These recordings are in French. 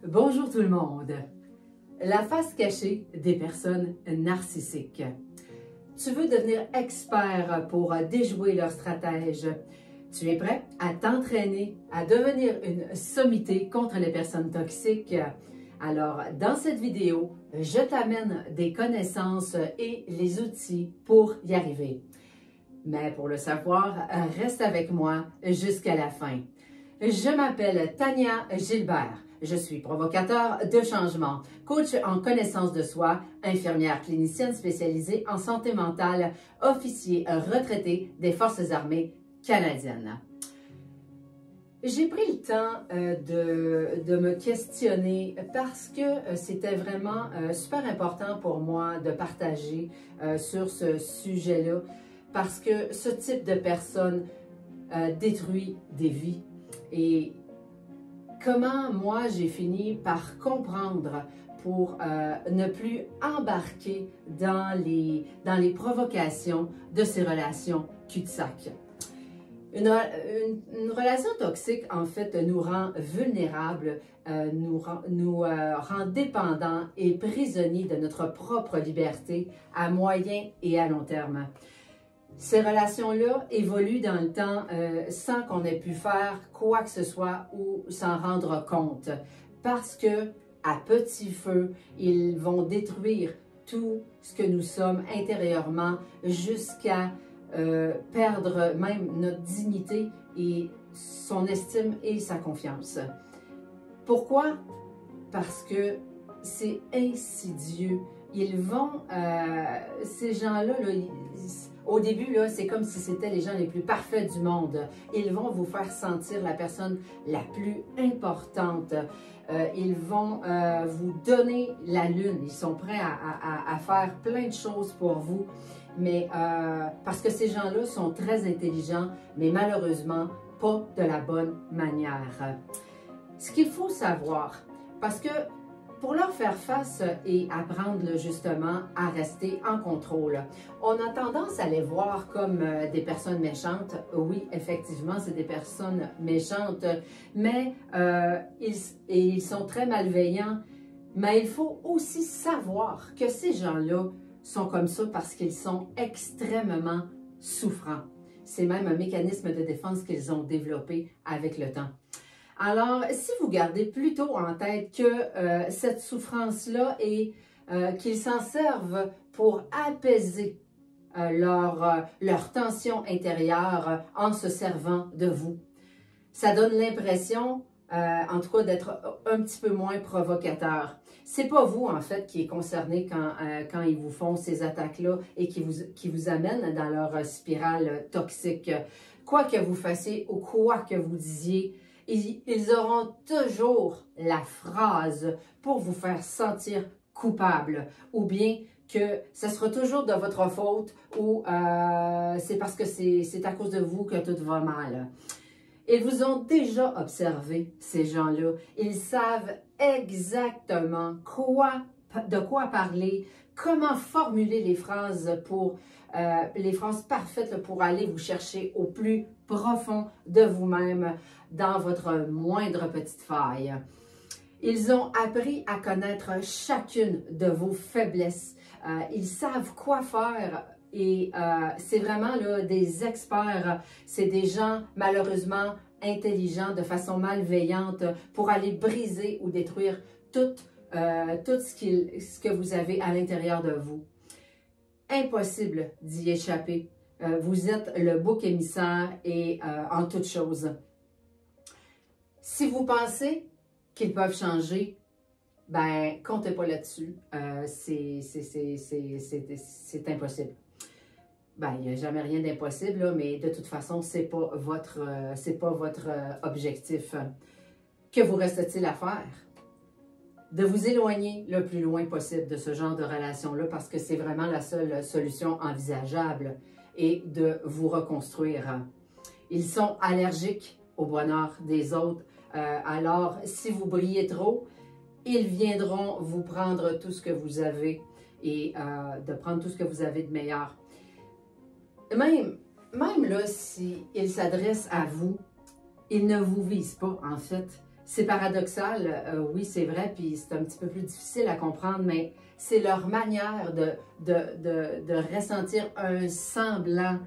Bonjour tout le monde! La face cachée des personnes narcissiques. Tu veux devenir expert pour déjouer leurs stratèges. Tu es prêt à t'entraîner à devenir une sommité contre les personnes toxiques. Alors, dans cette vidéo, je t'amène des connaissances et les outils pour y arriver. Mais pour le savoir, reste avec moi jusqu'à la fin. Je m'appelle Tania Gilbert. Je suis provocateur de changement, coach en connaissance de soi, infirmière clinicienne spécialisée en santé mentale, officier retraité des Forces armées canadiennes. J'ai pris le temps de me questionner parce que c'était vraiment super important pour moi de partager sur ce sujet-là parce que ce type de personne détruit des vies. Et comment moi j'ai fini par comprendre pour ne plus embarquer dans les provocations de ces relations cul-de-sac. Une relation toxique, en fait, nous rend vulnérables, nous rend dépendants et prisonniers de notre propre liberté à moyen et à long terme. Ces relations-là évoluent dans le temps sans qu'on ait pu faire quoi que ce soit ou s'en rendre compte. Parce que, à petit feu, ils vont détruire tout ce que nous sommes intérieurement jusqu'à perdre même notre dignité et son estime et sa confiance. Pourquoi? Parce que c'est insidieux. Ils vont, ces gens-là, au début, c'est comme si c'était les gens les plus parfaits du monde. Ils vont vous faire sentir la personne la plus importante. Ils vont vous donner la lune. Ils sont prêts à faire plein de choses pour vous. Mais parce que ces gens-là sont très intelligents, mais malheureusement, pas de la bonne manière. Ce qu'il faut savoir, parce que pour leur faire face et apprendre justement à rester en contrôle, on a tendance à les voir comme des personnes méchantes. Oui, effectivement, c'est des personnes méchantes, mais ils sont très malveillants. Mais il faut aussi savoir que ces gens-là sont comme ça parce qu'ils sont extrêmement souffrants. C'est même un mécanisme de défense qu'ils ont développé avec le temps. Alors, si vous gardez plutôt en tête que cette souffrance-là et qu'ils s'en servent pour apaiser leur tension intérieure en se servant de vous, ça donne l'impression, en tout cas, d'être un petit peu moins provocateur. C'est pas vous, en fait, qui est concerné quand ils vous font ces attaques-là et qui vous amènent dans leur spirale toxique. Quoi que vous fassiez ou quoi que vous disiez, ils auront toujours la phrase pour vous faire sentir coupable ou bien que ce sera toujours de votre faute ou c'est parce que c'est à cause de vous que tout va mal. Ils vous ont déjà observé, ces gens-là. Ils savent exactement de quoi parler, comment formuler les phrases parfaites pour aller vous chercher au plus profond de vous-même dans votre moindre petite faille. Ils ont appris à connaître chacune de vos faiblesses. Ils savent quoi faire. Et c'est vraiment là, des experts, c'est des gens malheureusement intelligents de façon malveillante pour aller briser ou détruire tout ce que vous avez à l'intérieur de vous. Impossible d'y échapper. Vous êtes le bouc émissaire et en toute chose. Si vous pensez qu'ils peuvent changer, ben comptez pas là-dessus. C'est impossible. Ben, il n'y a jamais rien d'impossible, mais de toute façon, c'est pas votre objectif. Que vous reste-t-il à faire? De vous éloigner le plus loin possible de ce genre de relation-là parce que c'est vraiment la seule solution envisageable et de vous reconstruire. Ils sont allergiques au bonheur des autres. Alors, si vous brillez trop, ils viendront vous prendre tout ce que vous avez et de prendre tout ce que vous avez de meilleur. Même là, s'ils s'adressent à vous, ils ne vous visent pas, en fait. C'est paradoxal, oui, c'est vrai, puis c'est un petit peu plus difficile à comprendre, mais c'est leur manière de ressentir un semblant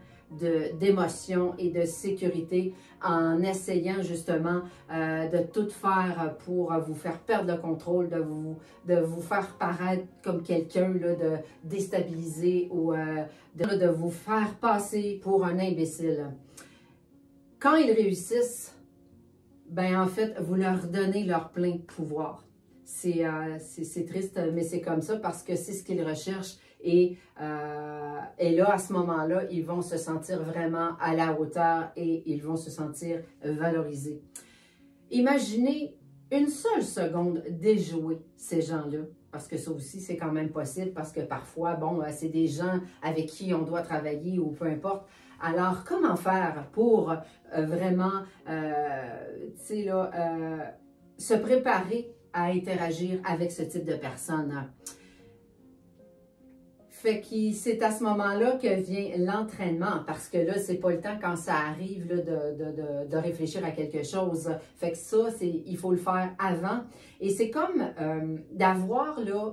d'émotion et de sécurité en essayant justement de tout faire pour vous faire perdre le contrôle, de vous faire paraître comme quelqu'un de déstabilisé ou de vous faire passer pour un imbécile. Quand ils réussissent, ben en fait, vous leur donnez leur plein pouvoir. C'est triste, mais c'est comme ça parce que c'est ce qu'ils recherchent. Et là, à ce moment-là, ils vont se sentir vraiment à la hauteur et ils vont se sentir valorisés. Imaginez une seule seconde déjouer ces gens-là, parce que ça aussi, c'est quand même possible, parce que parfois, bon, c'est des gens avec qui on doit travailler ou peu importe. Alors, comment faire pour vraiment, tu sais, là, se préparer à interagir avec ce type de personnes? Fait que c'est à ce moment-là que vient l'entraînement, parce que là, c'est pas le temps quand ça arrive là, de réfléchir à quelque chose. Fait que ça, il faut le faire avant. Et c'est comme d'avoir là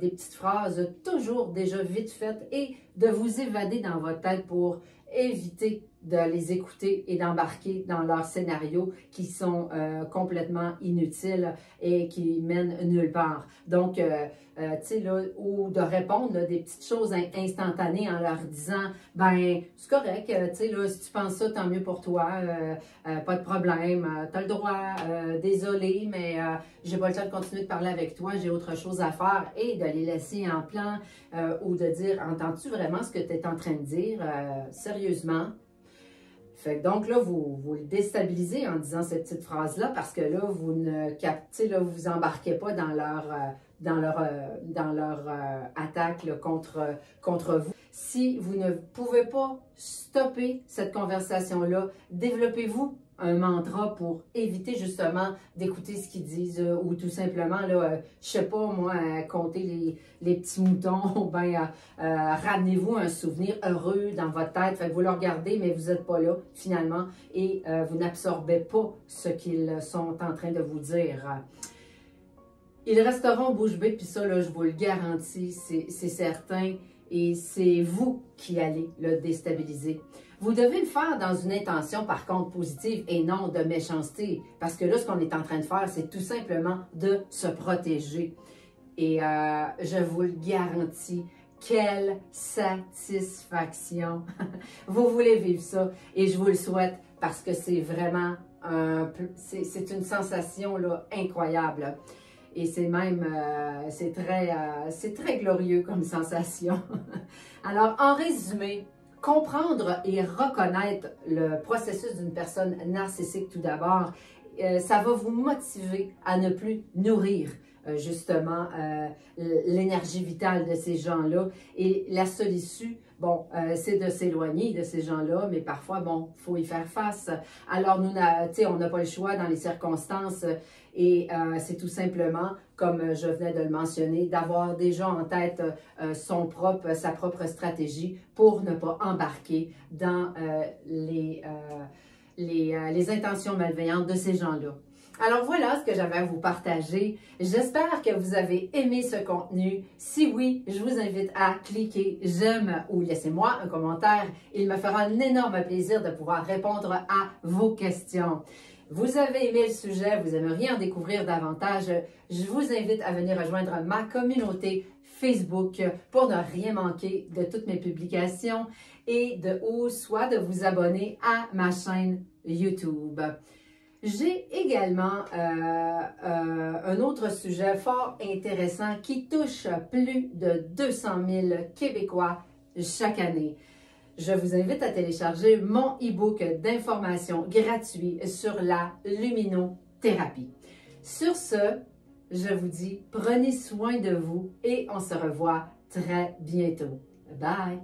des petites phrases toujours déjà vite faites et de vous évader dans votre tête pour éviter de les écouter et d'embarquer dans leurs scénarios qui sont complètement inutiles et qui mènent nulle part. Donc, tu sais, là, ou de répondre là, des petites choses instantanées en leur disant, ben, c'est correct, tu sais, là, si tu penses ça, tant mieux pour toi, pas de problème, tu as le droit, désolé, mais j'ai pas le temps de continuer de parler avec toi, j'ai autre chose à faire, et de les laisser en plan ou de dire, entends-tu vraiment ce que tu es en train de dire, sérieusement? Fait que donc là, vous le déstabilisez en disant cette petite phrase-là parce que là, vous ne captez, là, vous embarquez pas dans leur attaque là, contre vous. Si vous ne pouvez pas stopper cette conversation-là, développez-vous un mantra pour éviter justement d'écouter ce qu'ils disent ou tout simplement, là, je sais pas moi, compter les petits moutons ou bien ramenez-vous un souvenir heureux dans votre tête. Fait que vous le regardez, mais vous n'êtes pas là finalement et vous n'absorbez pas ce qu'ils sont en train de vous dire. Ils resteront bouche bée, puis ça, là, je vous le garantis, c'est certain. Et c'est vous qui allez le déstabiliser. Vous devez le faire dans une intention, par contre, positive et non de méchanceté. Parce que là, ce qu'on est en train de faire, c'est tout simplement de se protéger. Et je vous le garantis, quelle satisfaction! Vous voulez vivre ça et je vous le souhaite parce que c'est vraiment c'est une sensation là, incroyable. Et c'est même, c'est très glorieux comme sensation. Alors, en résumé, comprendre et reconnaître le processus d'une personne narcissique tout d'abord, ça va vous motiver à ne plus nourrir justement l'énergie vitale de ces gens-là. Et la seule issue, bon, c'est de s'éloigner de ces gens-là, mais parfois, bon, il faut y faire face. Alors, nous, on n'a pas le choix dans les circonstances et c'est tout simplement, comme je venais de le mentionner, d'avoir déjà en tête sa propre stratégie pour ne pas embarquer dans les intentions malveillantes de ces gens-là. Alors voilà ce que j'avais à vous partager. J'espère que vous avez aimé ce contenu. Si oui, je vous invite à cliquer j'aime ou laissez-moi un commentaire. Il me fera un énorme plaisir de pouvoir répondre à vos questions. Vous avez aimé le sujet, vous aimeriez en découvrir davantage, je vous invite à venir rejoindre ma communauté Facebook pour ne rien manquer de toutes mes publications et soit de vous abonner à ma chaîne YouTube. J'ai également un autre sujet fort intéressant qui touche plus de 200 000 Québécois chaque année. Je vous invite à télécharger mon e-book d'informations gratuit sur la luminothérapie. Sur ce, je vous dis, prenez soin de vous et on se revoit très bientôt. Bye!